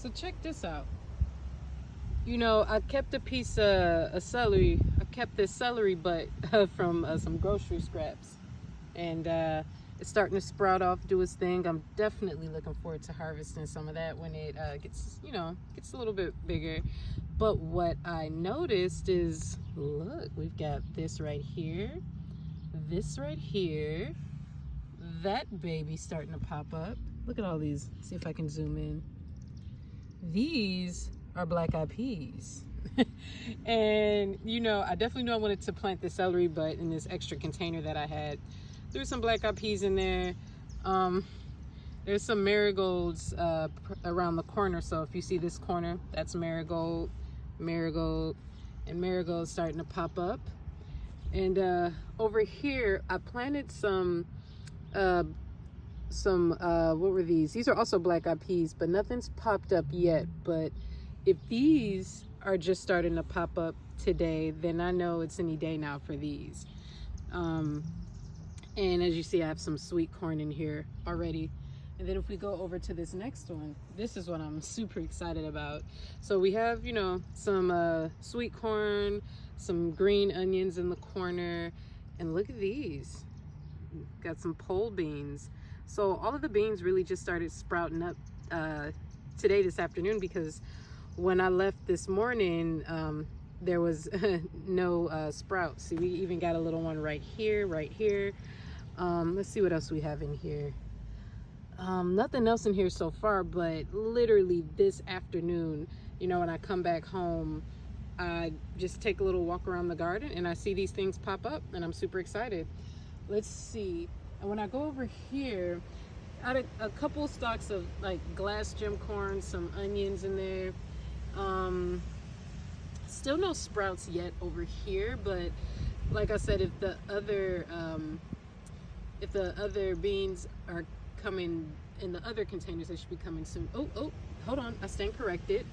So check this out. You know, I kept a piece of celery. I kept this celery butt from some grocery scraps, and it's starting to sprout off, do its thing. I'm definitely looking forward to harvesting some of that when it gets a little bit bigger. But what I noticed is, look, we've got this right here, this right here, that baby starting to pop up. Look at all these. See if I can zoom in. These are black-eyed peas. And you know, I definitely knew I wanted to plant the celery, but in this extra container that I had, threw some black-eyed peas in there. There's some marigolds around the corner, so if you see this corner, that's marigold, and marigold starting to pop up. And over here I planted some what were these? These are also black-eyed peas, but nothing's popped up yet. But if these are just starting to pop up today, then I know it's any day now for these. And as you see, I have some sweet corn in here already. And then if we go over to this next one, this is what I'm super excited about. So we have, you know, some sweet corn, some green onions in the corner, and look at these. Got some pole beans. So all of the beans really just started sprouting up today, this afternoon, because when I left this morning, there was no sprouts. See, we even got a little one right here, right here. Let's see what else we have in here. Nothing else in here so far, but literally this afternoon, you know, when I come back home, I just take a little walk around the garden and I see these things pop up and I'm super excited. Let's see. And when I go over here, I had a couple stalks of like glass gem corn, some onions in there. Still no sprouts yet over here, but like I said, if the other beans are coming in the other containers, they should be coming soon. Oh, hold on, I stand corrected.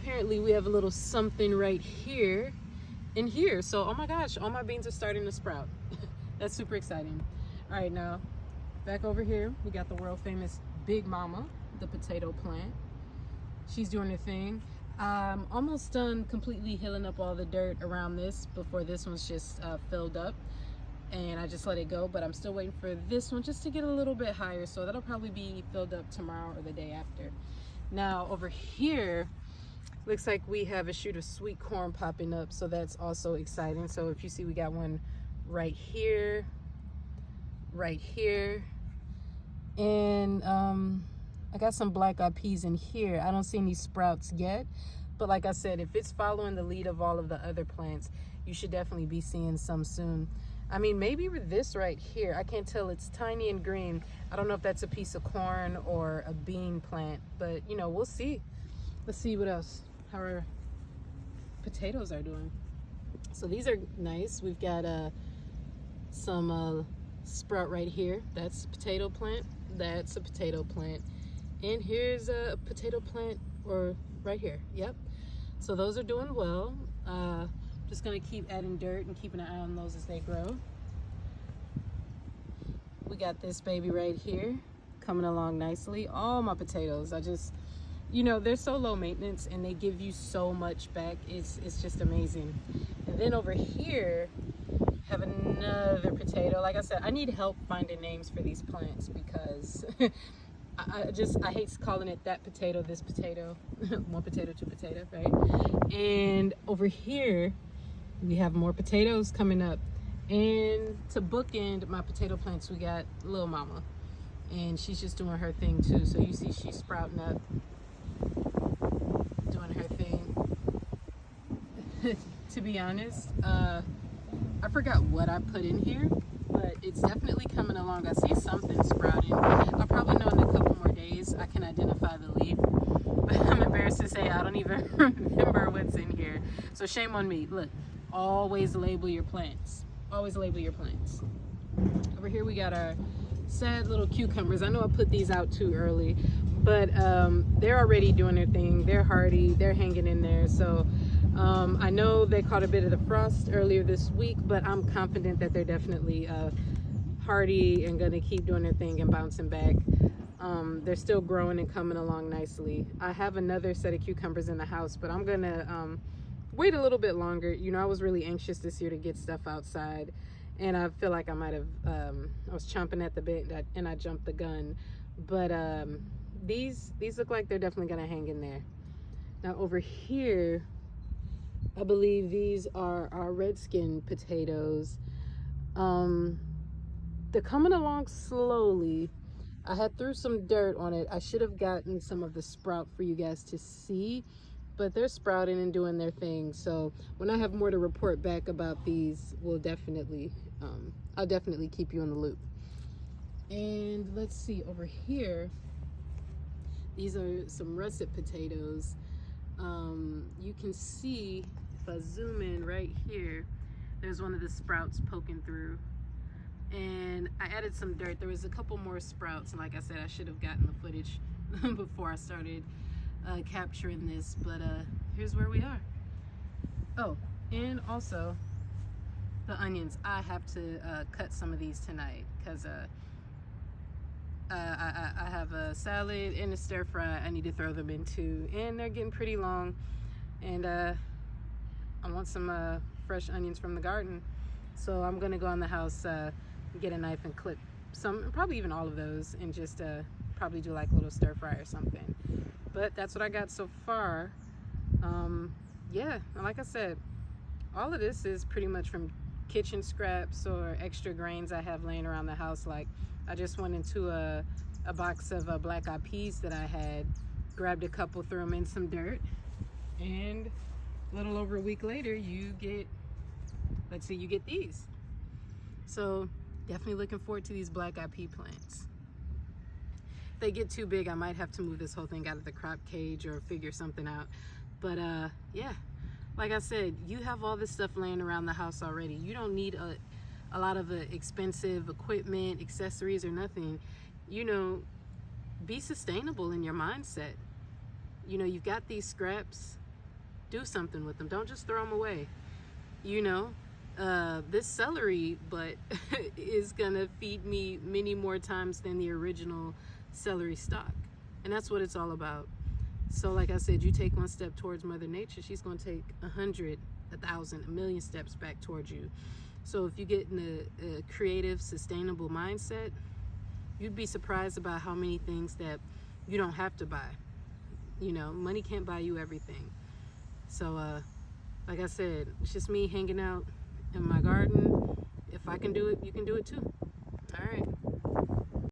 Apparently we have a little something right here in here. So, oh my gosh, all my beans are starting to sprout. That's super exciting. All right, now back over here, we got the world famous Big Mama, the potato plant. She's doing her thing. I'm almost done completely healing up all the dirt around this before this one's just filled up, and I just let it go. But I'm still waiting for this one just to get a little bit higher, so that'll probably be filled up tomorrow or the day after. Now over here, looks like we have a shoot of sweet corn popping up, so that's also exciting. So if you see, we got one right here, and I got some black-eyed peas in here. I don't see any sprouts yet, but like I said, if it's following the lead of all of the other plants, you should definitely be seeing some soon. I mean, maybe with this right here, I can't tell, it's tiny and green. I don't know if that's a piece of corn or a bean plant, but you know, we'll see. Let's see what else, how our potatoes are doing. So these are nice. We've got some sprout right here. That's a potato plant. That's a potato plant. And here's a potato plant, or right here. Yep. So those are doing well. Just gonna keep adding dirt and keeping an eye on those as they grow. We got this baby right here coming along nicely. All my potatoes, you know, they're so low maintenance and they give you so much back. It's just amazing. And then over here, have another potato. Like I said, I need help finding names for these plants because I hate calling it that potato, this potato, one potato, two potato, right? And over here, we have more potatoes coming up. And to bookend my potato plants, we got Little Mama. And she's just doing her thing too. So you see she's sprouting up, doing her thing. To be honest, I forgot what I put in here, but it's definitely coming along. I see something sprouting. I'll probably know in a couple more days. I can identify the leaf, but I'm embarrassed to say I don't even remember what's in here. So shame on me. Look, always label your plants. Always label your plants. Over here we got our sad little cucumbers. I know I put these out too early, but they're already doing their thing. They're hardy. They're hanging in there. So I know they caught a bit of the frost earlier this week, but I'm confident that they're definitely hardy and gonna keep doing their thing and bouncing back. They're still growing and coming along nicely. I have another set of cucumbers in the house, but I'm gonna wait a little bit longer. You know, I was really anxious this year to get stuff outside, and I feel like I might have I was chomping at the bit and I jumped the gun. But these look like they're definitely gonna hang in there. Now over here, I believe these are our red skin potatoes. They're coming along slowly. I had threw some dirt on it. I should have gotten some of the sprout for you guys to see, but they're sprouting and doing their thing. So when I have more to report back about these, we'll definitely, I'll definitely keep you in the loop. And let's see over here. These are some russet potatoes. You can see, if I zoom in right here, there's one of the sprouts poking through. And I added some dirt. There was a couple more sprouts, and like I said, I should have gotten the footage before I started capturing this, but here's where we are. Oh, and also the onions. I have to cut some of these tonight because I have a salad and a stir fry I need to throw them into, and they're getting pretty long, and I want some fresh onions from the garden, so I'm gonna go in the house, get a knife and clip some, probably even all of those, and just probably do like a little stir fry or something. But that's what I got so far. Yeah, like I said, all of this is pretty much from kitchen scraps or extra grains I have laying around the house. Like I just went into a box of black eyed peas that I had, grabbed a couple, threw them in some dirt, and a little over a week later you get, let's see, you get these. So definitely looking forward to these black eyed pea plants. If they get too big, I might have to move this whole thing out of the crop cage or figure something out. But yeah, like I said, you have all this stuff laying around the house already. You don't need a lot of expensive equipment, accessories, or nothing. You know, be sustainable in your mindset. You know, you've got these scraps, do something with them. Don't just throw them away. You know, this celery butt is gonna feed me many more times than the original celery stalk, and that's what it's all about. So like I said, you take one step towards Mother Nature, she's gonna take 100, 1,000, 1,000,000 steps back towards you. So if you get in a creative, sustainable mindset, you'd be surprised about how many things that you don't have to buy. You know, money can't buy you everything. So like I said, it's just me hanging out in my garden. If I can do it, you can do it too.